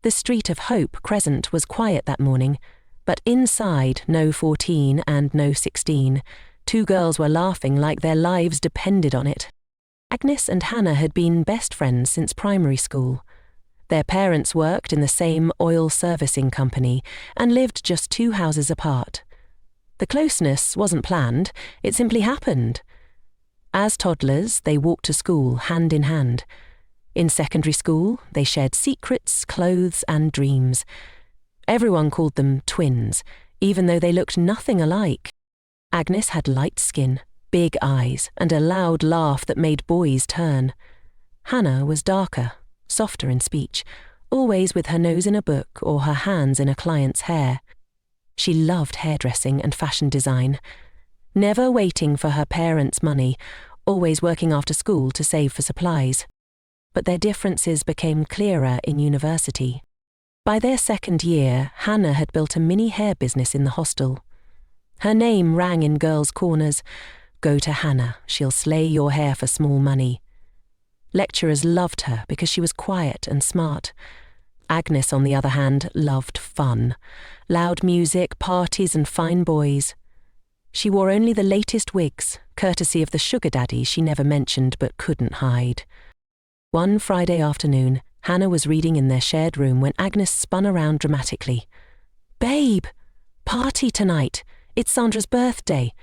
The Street of Hope Crescent was quiet that morning, but inside No 14 and No 16, two girls were laughing like their lives depended on it. Agnes and Hannah had been best friends since primary school. Their parents worked in the same oil servicing company and lived just 2 houses apart. The closeness wasn't planned, it simply happened. As toddlers, they walked to school hand in hand. In secondary school, they shared secrets, clothes, and dreams. Everyone called them twins, even though they looked nothing alike. Agnes had light skin, big eyes, and a loud laugh that made boys turn. Hannah was darker, softer in speech, always with her nose in a book or her hands in a client's hair. She loved hairdressing and fashion design, never waiting for her parents' money, always working after school to save for supplies. But their differences became clearer in university. By their second year, Hannah had built a mini hair business in the hostel. Her name rang in girls' corners. "Go to Hannah, she'll slay your hair for small money." Lecturers loved her because she was quiet and smart. Agnes, on the other hand, loved fun. Loud music, parties and fine boys. She wore only the latest wigs, courtesy of the sugar daddy she never mentioned but couldn't hide. One Friday afternoon, Hannah was reading in their shared room when Agnes spun around dramatically. "Babe, party tonight. It's Sandra's birthday.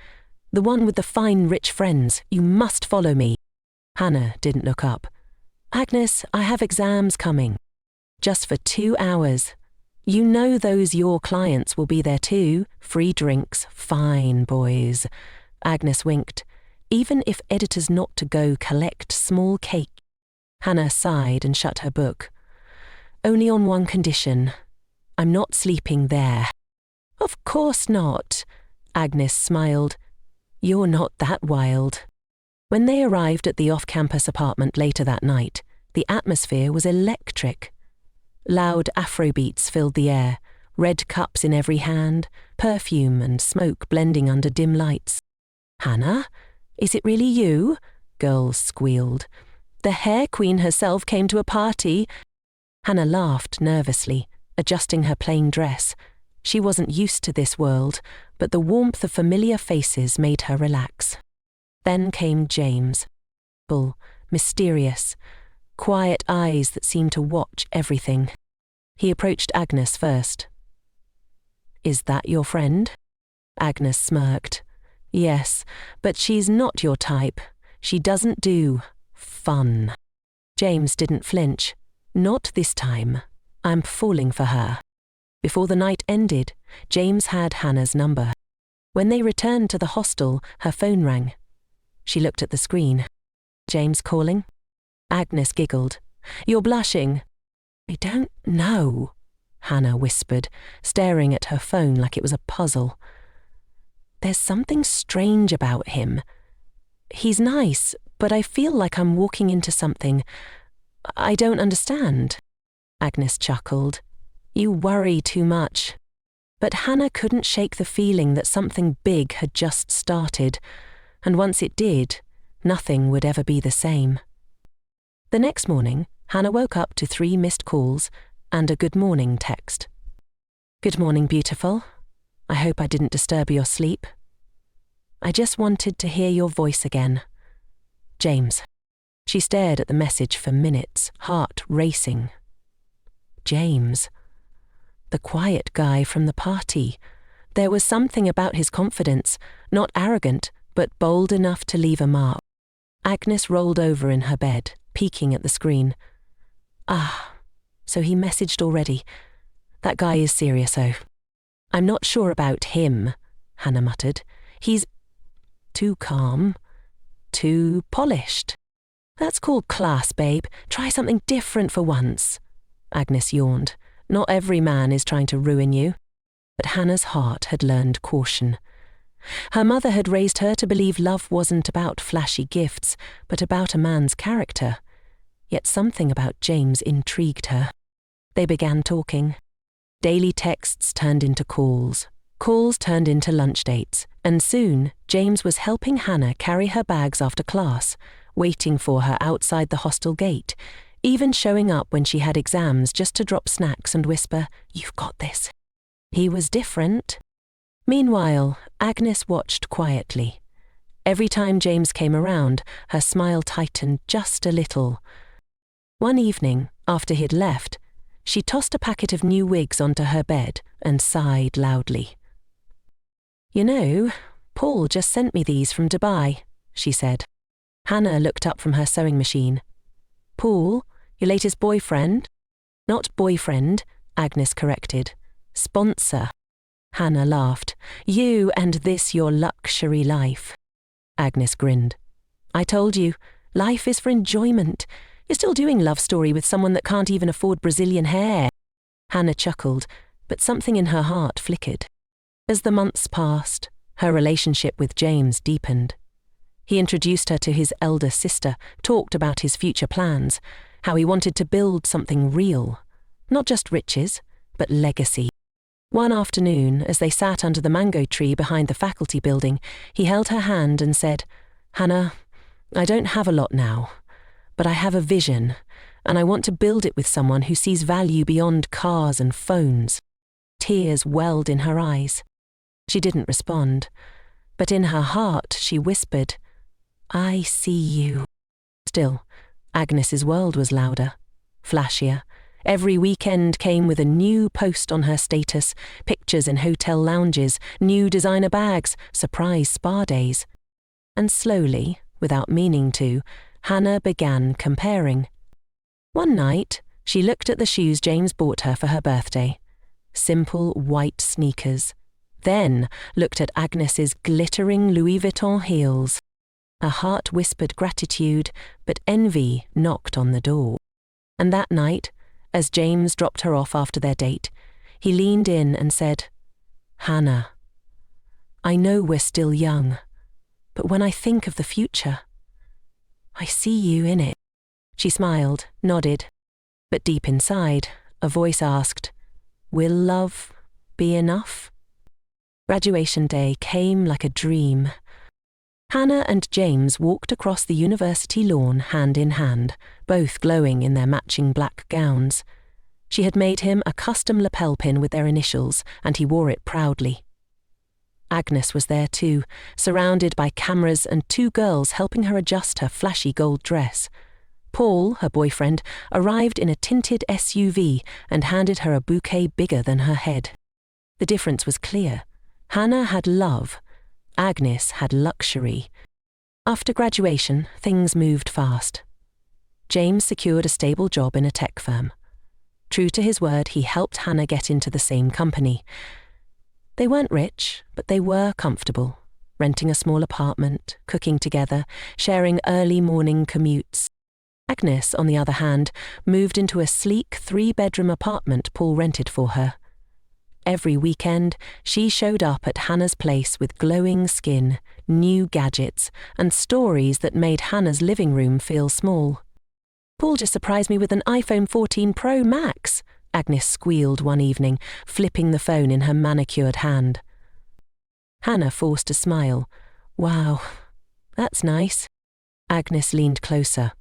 The one with the fine, rich friends. You must follow me." Hannah didn't look up. "Agnes, I have exams coming." "Just for 2 hours. You know those your clients will be there too. Free drinks, fine boys." Agnes winked. "Even if editor's not to go collect small cake." Hannah sighed and shut her book. "Only on one condition. I'm not sleeping there." "Of course not." Agnes smiled. "You're not that wild." When they arrived at the off-campus apartment later that night, the atmosphere was electric. Loud Afrobeats filled the air, red cups in every hand, perfume and smoke blending under dim lights. "Hannah, is it really you?" girls squealed. "The hair queen herself came to a party." Hannah laughed nervously, adjusting her plain dress. She wasn't used to this world, but the warmth of familiar faces made her relax. Then came James. Bull, mysterious, quiet eyes that seemed to watch everything. He approached Agnes first. "Is that your friend?" Agnes smirked. "Yes, but she's not your type. She doesn't do fun." James didn't flinch. "Not this time. I'm falling for her." Before the night ended, James had Hannah's number. When they returned to the hostel, her phone rang. She looked at the screen. "James calling?" Agnes giggled. "You're blushing." "I don't know," Hannah whispered, staring at her phone like it was a puzzle. "There's something strange about him. He's nice, but I feel like I'm walking into something I don't understand." Agnes chuckled. "You worry too much." But Hannah couldn't shake the feeling that something big had just started, and once it did, nothing would ever be the same. The next morning, Hannah woke up to 3 missed calls and a good morning text. "Good morning, beautiful. I hope I didn't disturb your sleep. I just wanted to hear your voice again. James." She stared at the message for minutes, heart racing. James. The quiet guy from the party. There was something about his confidence, not arrogant, but bold enough to leave a mark. Agnes rolled over in her bed, peeking at the screen. "Ah, so he messaged already. That guy is serious, oh." "I'm not sure about him," Hannah muttered. "He's too calm, too polished." "That's called class, babe. Try something different for once." Agnes yawned. "Not every man is trying to ruin you." But Hannah's heart had learned caution. Her mother had raised her to believe love wasn't about flashy gifts, but about a man's character. Yet something about James intrigued her. They began talking. Daily texts turned into calls. Calls turned into lunch dates, and soon James was helping Hannah carry her bags after class, waiting for her outside the hostel gate, even showing up when she had exams just to drop snacks and whisper, "You've got this." He was different. Meanwhile, Agnes watched quietly. Every time James came around, her smile tightened just a little. One evening, after he'd left, she tossed a packet of new wigs onto her bed and sighed loudly. "You know, Paul just sent me these from Dubai," she said. Hannah looked up from her sewing machine. "Paul, your latest boyfriend?" "Not boyfriend," Agnes corrected. "Sponsor." Hannah laughed. "You and this your luxury life." Agnes grinned. "I told you, life is for enjoyment. You're still doing love story with someone that can't even afford Brazilian hair." Hannah chuckled, but something in her heart flickered. As the months passed, her relationship with James deepened. He introduced her to his elder sister, talked about his future plans, how he wanted to build something real, not just riches, but legacy. One afternoon, as they sat under the mango tree behind the faculty building, he held her hand and said, "Hannah, I don't have a lot now, but I have a vision, and I want to build it with someone who sees value beyond cars and phones." Tears welled in her eyes. She didn't respond, but in her heart she whispered, "I see you." Still, Agnes's world was louder, flashier. Every weekend came with a new post on her status, pictures in hotel lounges, new designer bags, surprise spa days. And slowly, without meaning to, Hannah began comparing. One night, she looked at the shoes James bought her for her birthday. Simple white sneakers. Then looked at Agnes's glittering Louis Vuitton heels. Her heart whispered gratitude, but envy knocked on the door. And that night, as James dropped her off after their date, he leaned in and said, "Hannah, I know we're still young, but when I think of the future, I see you in it." She smiled, nodded, but deep inside, a voice asked, "Will love be enough?" Graduation day came like a dream. Hannah and James walked across the university lawn hand in hand, both glowing in their matching black gowns. She had made him a custom lapel pin with their initials, and he wore it proudly. Agnes was there too, surrounded by cameras and two girls helping her adjust her flashy gold dress. Paul, her boyfriend, arrived in a tinted SUV and handed her a bouquet bigger than her head. The difference was clear. Hannah had love. Agnes had luxury. After graduation, things moved fast. James secured a stable job in a tech firm. True to his word, he helped Hannah get into the same company. They weren't rich, but they were comfortable, renting a small apartment, cooking together, sharing early morning commutes. Agnes, on the other hand, moved into a sleek 3-bedroom apartment Paul rented for her. Every weekend, she showed up at Hannah's place with glowing skin, new gadgets, and stories that made Hannah's living room feel small. "Paul just surprised me with an iPhone 14 Pro Max," Agnes squealed one evening, flipping the phone in her manicured hand. Hannah forced a smile. "Wow, that's nice." Agnes leaned closer.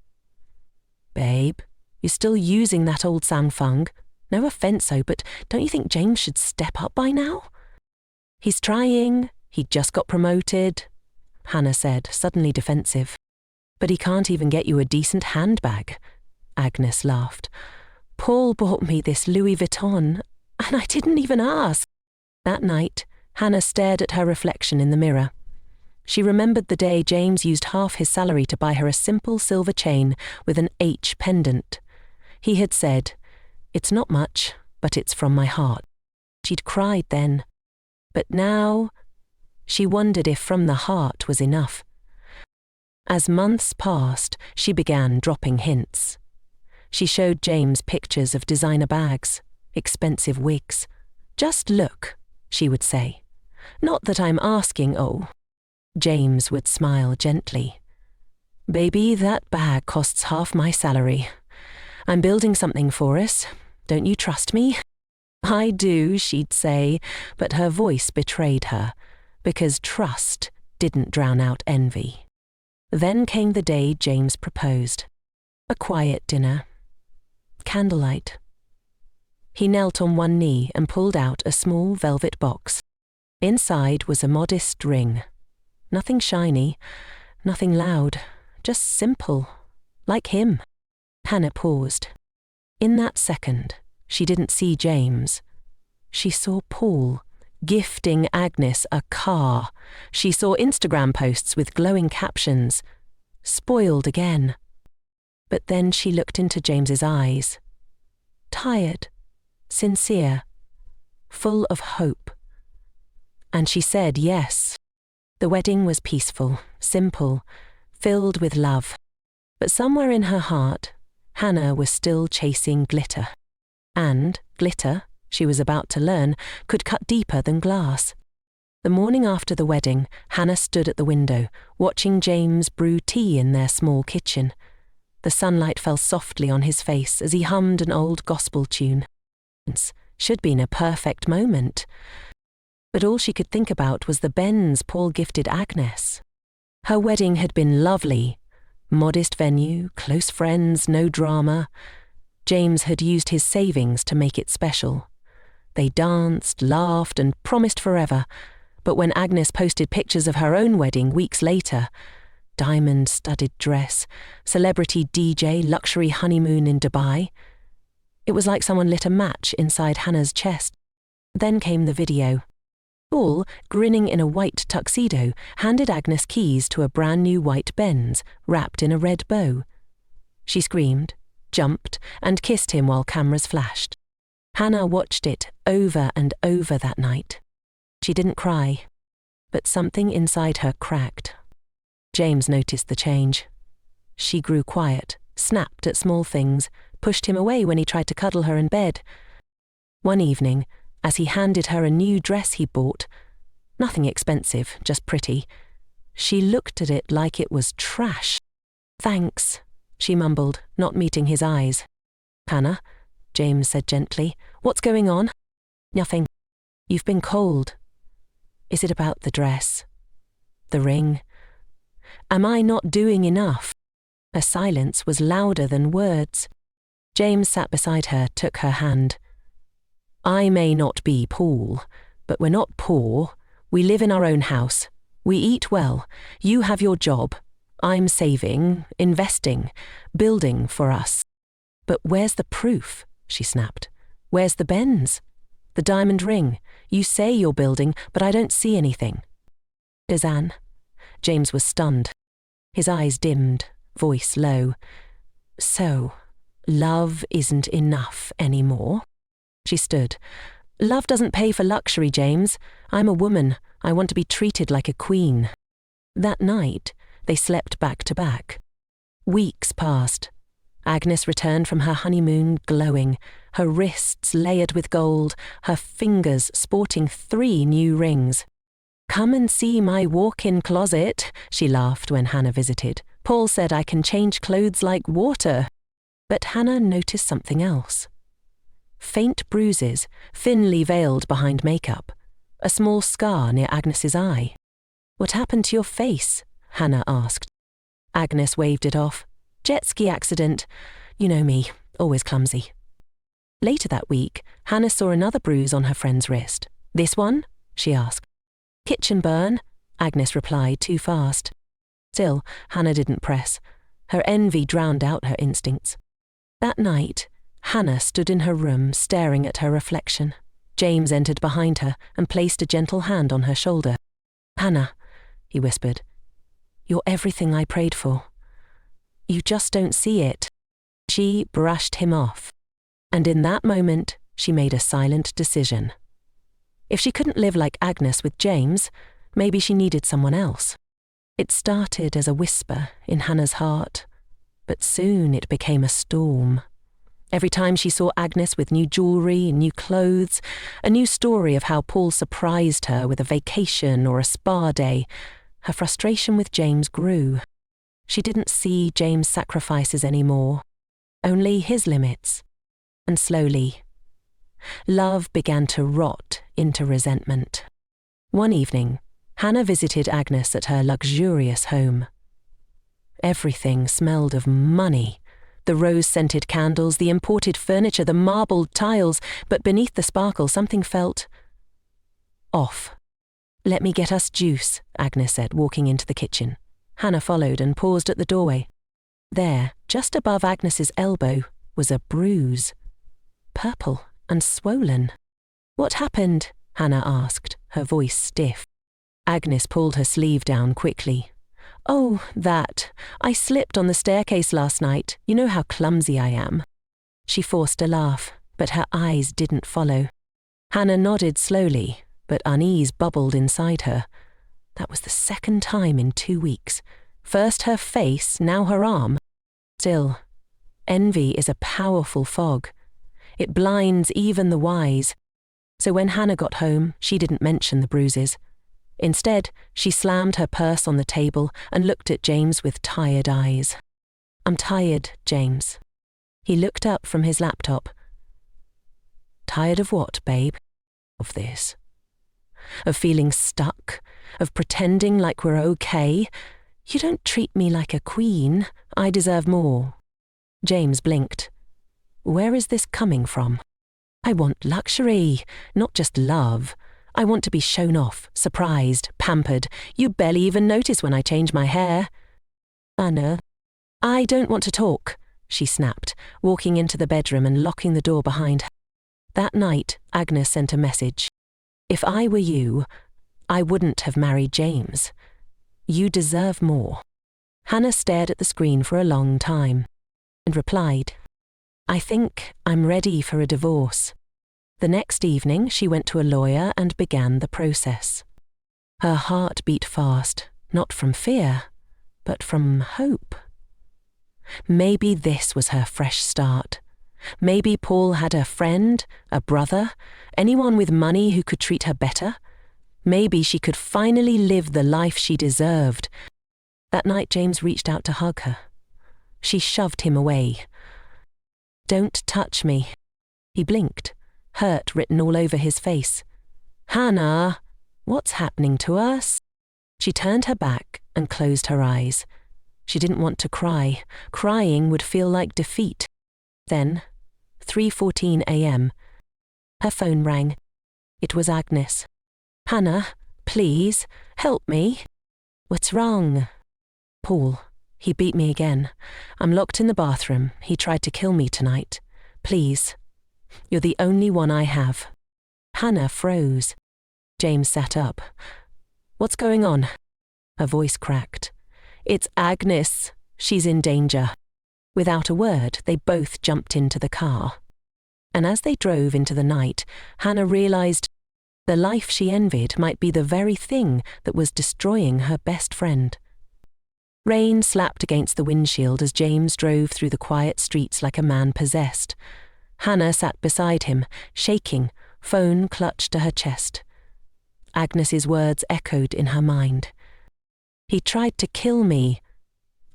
"Babe, you're still using that old Samsung. No offense, but don't you think James should step up by now?" "He's trying. He just got promoted," Hannah said, suddenly defensive. "But he can't even get you a decent handbag," Agnes laughed. "Paul bought me this Louis Vuitton, and I didn't even ask." That night, Hannah stared at her reflection in the mirror. She remembered the day James used half his salary to buy her a simple silver chain with an H pendant. He had said, "It's not much, but it's from my heart." She'd cried then. But now, she wondered if from the heart was enough. As months passed, she began dropping hints. She showed James pictures of designer bags, expensive wigs. "Just look," she would say. "Not that I'm asking, oh." James would smile gently. "Baby, that bag costs half my salary. I'm building something for us. Don't you trust me?" "I do," she'd say, but her voice betrayed her, because trust didn't drown out envy. Then came the day James proposed. A quiet dinner, candlelight. He knelt on one knee and pulled out a small velvet box. Inside was a modest ring. Nothing shiny, nothing loud, just simple, like him. Hannah paused. In that second, she didn't see James. She saw Paul gifting Agnes a car. She saw Instagram posts with glowing captions. Spoiled again. But then she looked into James's eyes. Tired, sincere, full of hope. And she said yes. The wedding was peaceful, simple, filled with love. But somewhere in her heart, Hannah was still chasing glitter. And glitter, she was about to learn, could cut deeper than glass. The morning after the wedding, Hannah stood at the window, watching James brew tea in their small kitchen. The sunlight fell softly on his face as he hummed an old gospel tune. Should been a perfect moment. But all she could think about was the Bens Paul gifted Agnes. Her wedding had been lovely. Modest venue, close friends, no drama. James had used his savings to make it special. They danced, laughed, and promised forever. But when Agnes posted pictures of her own wedding weeks later, diamond-studded dress, celebrity DJ, luxury honeymoon in Dubai, it was like someone lit a match inside Hannah's chest. Then came the video. Paul, grinning in a white tuxedo, handed Agnes keys to a brand new white Benz, wrapped in a red bow. She screamed, jumped, and kissed him while cameras flashed. Hannah watched it over and over that night. She didn't cry, but something inside her cracked. James noticed the change. She grew quiet, snapped at small things, pushed him away when he tried to cuddle her in bed. One evening, as he handed her a new dress he bought, nothing expensive, just pretty, she looked at it like it was trash. "Thanks," she mumbled, not meeting his eyes. "Hannah," James said gently, "what's going on?" "Nothing. You've been cold. Is it about the dress? The ring? Am I not doing enough?" Her silence was louder than words. James sat beside her, took her hand. "I may not be Paul, but we're not poor. We live in our own house. We eat well. You have your job. I'm saving, investing, building for us." "But where's the proof?" she snapped. "Where's the Benz? The diamond ring? You say you're building, but I don't see anything." "Dazan." James was stunned. His eyes dimmed, voice low. "So, love isn't enough anymore?" She stood. "Love doesn't pay for luxury, James. I'm a woman. I want to be treated like a queen." That night, they slept back to back. Weeks passed. Agnes returned from her honeymoon glowing, her wrists layered with gold, her fingers sporting 3 new rings. "Come and see my walk-in closet," she laughed when Hannah visited. "Paul said I can change clothes like water." But Hannah noticed something else. Faint bruises, thinly veiled behind makeup. A small scar near Agnes's eye. "What happened to your face?" Hannah asked. Agnes waved it off. "Jet ski accident. You know me, always clumsy." Later that week, Hannah saw another bruise on her friend's wrist. "This one?" she asked. "Kitchen burn," Agnes replied too fast. Still, Hannah didn't press. Her envy drowned out her instincts. That night, Hannah stood in her room staring at her reflection. James entered behind her and placed a gentle hand on her shoulder. "Hannah," he whispered, "you're everything I prayed for. You just don't see it." She brushed him off. And in that moment, she made a silent decision. If she couldn't live like Agnes with James, maybe she needed someone else. It started as a whisper in Hannah's heart, but soon it became a storm. Every time she saw Agnes with new jewelry, new clothes, a new story of how Paul surprised her with a vacation or a spa day, her frustration with James grew. She didn't see James' sacrifices anymore, only his limits. And slowly, love began to rot into resentment. One evening, Hannah visited Agnes at her luxurious home. Everything smelled of money, The rose-scented candles, the imported furniture, the marbled tiles, but beneath the sparkle something felt off. "Let me get us juice," Agnes said, walking into the kitchen. Hannah followed and paused at the doorway. There, just above Agnes's elbow, was a bruise. Purple and swollen. "What happened?" Hannah asked, her voice stiff. Agnes pulled her sleeve down quickly. "Oh, that. I slipped on the staircase last night. You know how clumsy I am." She forced a laugh, but her eyes didn't follow. Hannah nodded slowly, but unease bubbled inside her. That was the second time in 2 weeks. First her face, now her arm. Still, envy is a powerful fog. It blinds even the wise. So when Hannah got home, she didn't mention the bruises. Instead, she slammed her purse on the table and looked at James with tired eyes. "I'm tired, James." He looked up from his laptop. "Tired of what, babe?" "Of this. Of feeling stuck, of pretending like we're okay. You don't treat me like a queen. I deserve more." James blinked. "Where is this coming from?" "I want luxury, not just love. I want to be shown off, surprised, pampered. You barely even notice when I change my hair." "Anna." "I don't want to talk," she snapped, walking into the bedroom and locking the door behind her. That night, Agnes sent a message. "If I were you, I wouldn't have married James. You deserve more." Hannah stared at the screen for a long time and replied, "I think I'm ready for a divorce." The next evening, she went to a lawyer and began the process. Her heart beat fast, not from fear, but from hope. Maybe this was her fresh start. Maybe Paul had a friend, a brother, anyone with money who could treat her better. Maybe she could finally live the life she deserved. That night, James reached out to hug her. She shoved him away. "Don't touch me." He blinked, hurt written all over his face. "Hannah, what's happening to us?" She turned her back and closed her eyes. She didn't want to cry. Crying would feel like defeat. Then, 3:14 a.m., her phone rang. It was Agnes. "Hannah, please, help me." "What's wrong?" "Paul. He beat me again. I'm locked in the bathroom. He tried to kill me tonight. Please. You're the only one I have." Hannah froze. James sat up. "What's going on?" Her voice cracked. "It's Agnes. She's in danger." Without a word, they both jumped into the car. And as they drove into the night, Hannah realized the life she envied might be the very thing that was destroying her best friend. Rain slapped against the windshield as James drove through the quiet streets like a man possessed. Hannah sat beside him, shaking, phone clutched to her chest. Agnes's words echoed in her mind. "He tried to kill me.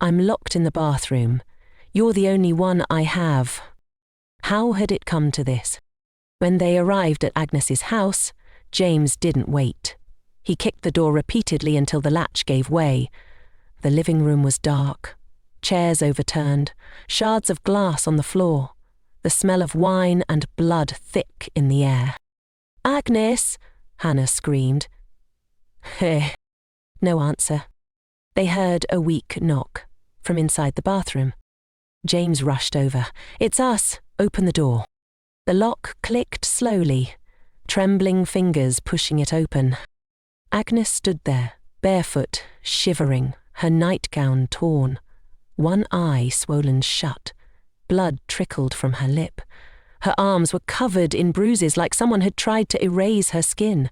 I'm locked in the bathroom. You're the only one I have." How had it come to this? When they arrived at Agnes's house, James didn't wait. He kicked the door repeatedly until the latch gave way. The living room was dark. Chairs overturned, shards of glass on the floor, the smell of wine and blood thick in the air. "Agnes!" Hannah screamed. "Heh." No answer. They heard a weak knock from inside the bathroom. James rushed over. "It's us. Open the door." The lock clicked slowly, trembling fingers pushing it open. Agnes stood there, barefoot, shivering, her nightgown torn, one eye swollen shut. Blood trickled from her lip. Her arms were covered in bruises like someone had tried to erase her skin.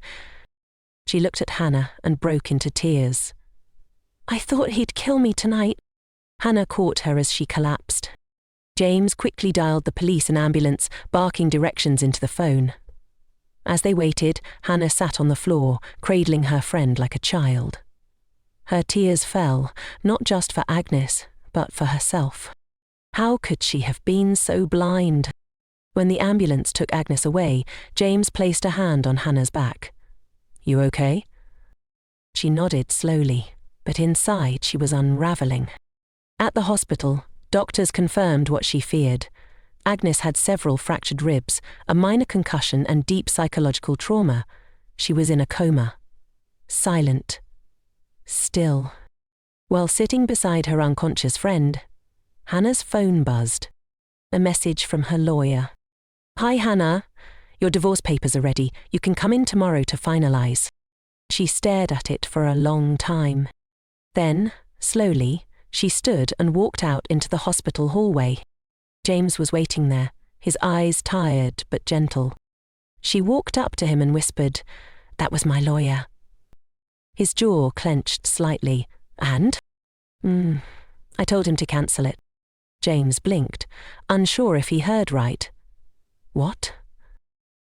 She looked at Hannah and broke into tears. "I thought he'd kill me tonight." Hannah caught her as she collapsed. James quickly dialed the police and ambulance, barking directions into the phone. As they waited, Hannah sat on the floor, cradling her friend like a child. Her tears fell, not just for Agnes, but for herself. How could she have been so blind? When the ambulance took Agnes away, James placed a hand on Hannah's back. "You okay?" She nodded slowly, but inside she was unraveling. At the hospital, Doctors confirmed what she feared. Agnes had several fractured ribs, a minor concussion and deep psychological trauma. She was in a coma. Silent. Still. While sitting beside her unconscious friend, Hannah's phone buzzed. A message from her lawyer. "Hi, Hannah. Your divorce papers are ready. You can come in tomorrow to finalize." She stared at it for a long time. Then, slowly, she stood and walked out into the hospital hallway. James was waiting there, his eyes tired but gentle. She walked up to him and whispered, "That was my lawyer." His jaw clenched slightly. "And?" I told him to cancel it." James blinked, unsure if he heard right. "What?"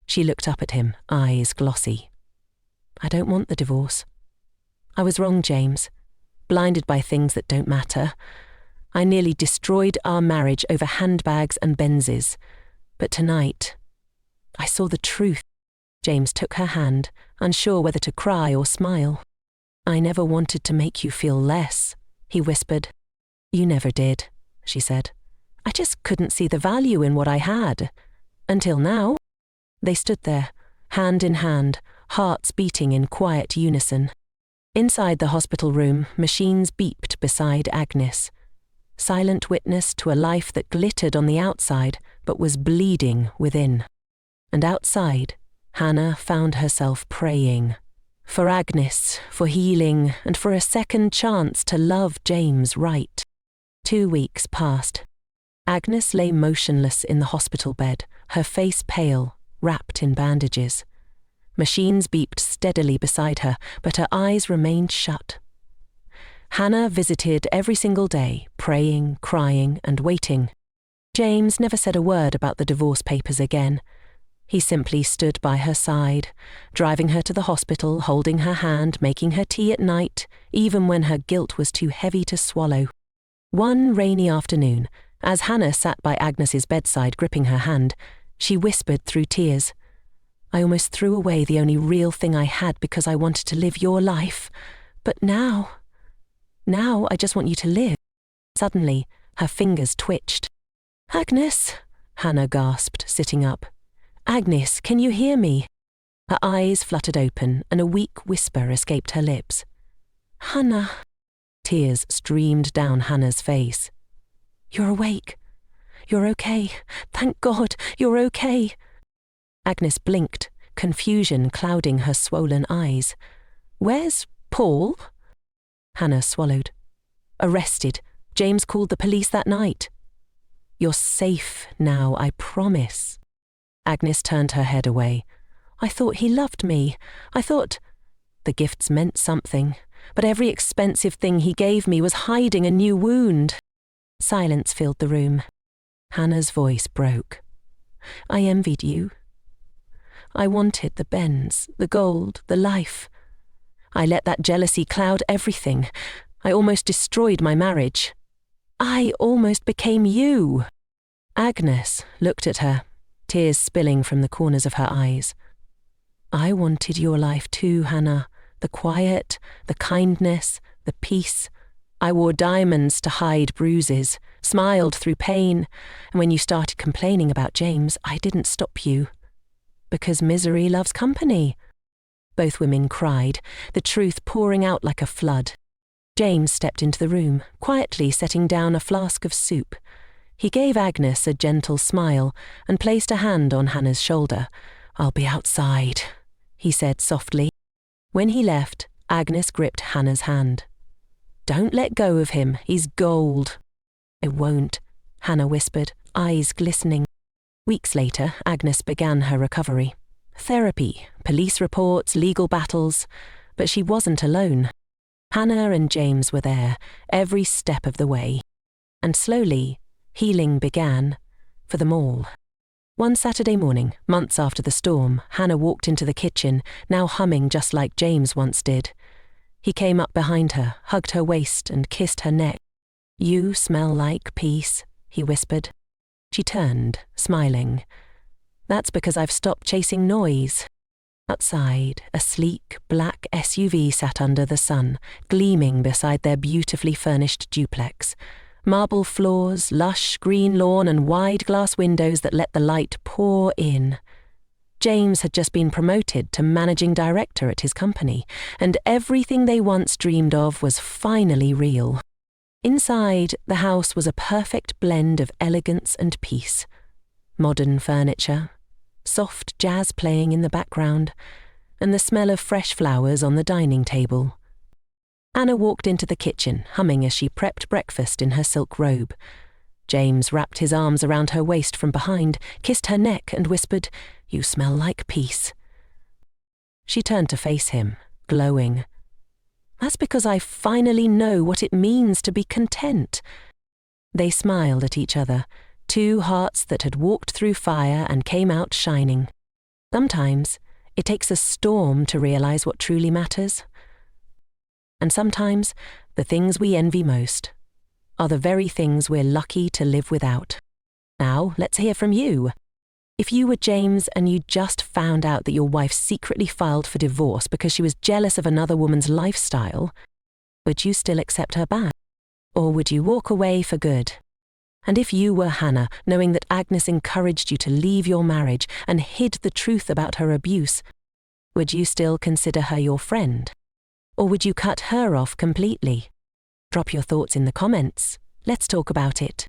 She looked up at him, eyes glossy. "I don't want the divorce. I was wrong, James. Blinded by things that don't matter. I nearly destroyed our marriage over handbags and Benzes. But tonight, I saw the truth." James took her hand, unsure whether to cry or smile. "I never wanted to make you feel less," he whispered. "You never did," she said. "I just couldn't see the value in what I had. Until now." They stood there, hand in hand, hearts beating in quiet unison. Inside the hospital room, machines beeped beside Agnes. Silent witness to a life that glittered on the outside but was bleeding within. And outside, Hannah found herself praying. For Agnes, for healing, and for a second chance to love James right. 2 weeks passed. Agnes lay motionless in the hospital bed, her face pale, wrapped in bandages. Machines beeped steadily beside her, but her eyes remained shut. Hannah visited every single day, praying, crying, and waiting. James never said a word about the divorce papers again. He simply stood by her side, driving her to the hospital, holding her hand, making her tea at night, even when her guilt was too heavy to swallow. One rainy afternoon, as Hannah sat by Agnes's bedside gripping her hand, she whispered through tears, "I almost threw away the only real thing I had because I wanted to live your life. But now I just want you to live." Suddenly, her fingers twitched. "Agnes," Hannah gasped, sitting up. "Agnes, can you hear me?" Her eyes fluttered open and a weak whisper escaped her lips. "Hannah." Tears streamed down Hannah's face. "You're awake. You're okay. Thank God, you're okay." Agnes blinked, confusion clouding her swollen eyes. "Where's Paul?" Hannah swallowed. "Arrested. James called the police that night." "You're safe now, I promise." Agnes turned her head away. "I thought he loved me. I thought—" The gifts meant something, but every expensive thing he gave me was hiding a new wound. Silence filled the room. Hannah's voice broke. "I envied you. I wanted the Benz, the gold, the life. I let that jealousy cloud everything. I almost destroyed my marriage. I almost became you." Agnes looked at her, tears spilling from the corners of her eyes. "I wanted your life too, Hannah. The quiet, the kindness, the peace. I wore diamonds to hide bruises, smiled through pain, and when you started complaining about James, I didn't stop you. Because misery loves company." Both women cried, the truth pouring out like a flood. James stepped into the room, quietly setting down a flask of soup. He gave Agnes a gentle smile and placed a hand on Hannah's shoulder. "I'll be outside," he said softly. When he left, Agnes gripped Hannah's hand. "Don't let go of him, he's gold." "I won't," Hannah whispered, eyes glistening. Weeks later, Agnes began her recovery. Therapy, police reports, legal battles, but she wasn't alone. Hannah and James were there, every step of the way. And slowly, healing began, for them all. One Saturday morning, months after the storm, Hannah walked into the kitchen, now humming just like James once did. He came up behind her, hugged her waist and kissed her neck. "You smell like peace," he whispered. She turned, smiling. "That's because I've stopped chasing noise." Outside, a sleek, black SUV sat under the sun, gleaming beside their beautifully furnished duplex. Marble floors, lush green lawn and wide glass windows that let the light pour in. James had just been promoted to managing director at his company, and everything they once dreamed of was finally real. Inside, the house was a perfect blend of elegance and peace. Modern furniture, soft jazz playing in the background, and the smell of fresh flowers on the dining table. Anna walked into the kitchen, humming as she prepped breakfast in her silk robe. James wrapped his arms around her waist from behind, kissed her neck and whispered, "You smell like peace." She turned to face him, glowing. "That's because I finally know what it means to be content." They smiled at each other, two hearts that had walked through fire and came out shining. Sometimes it takes a storm to realize what truly matters. And sometimes the things we envy most are the very things we're lucky to live without. Now, let's hear from you. If you were James and you just found out that your wife secretly filed for divorce because she was jealous of another woman's lifestyle, would you still accept her back? Or would you walk away for good? And if you were Hannah, knowing that Agnes encouraged you to leave your marriage and hid the truth about her abuse, would you still consider her your friend? Or would you cut her off completely? Drop your thoughts in the comments. Let's talk about it.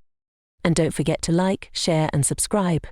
And don't forget to like, share and subscribe.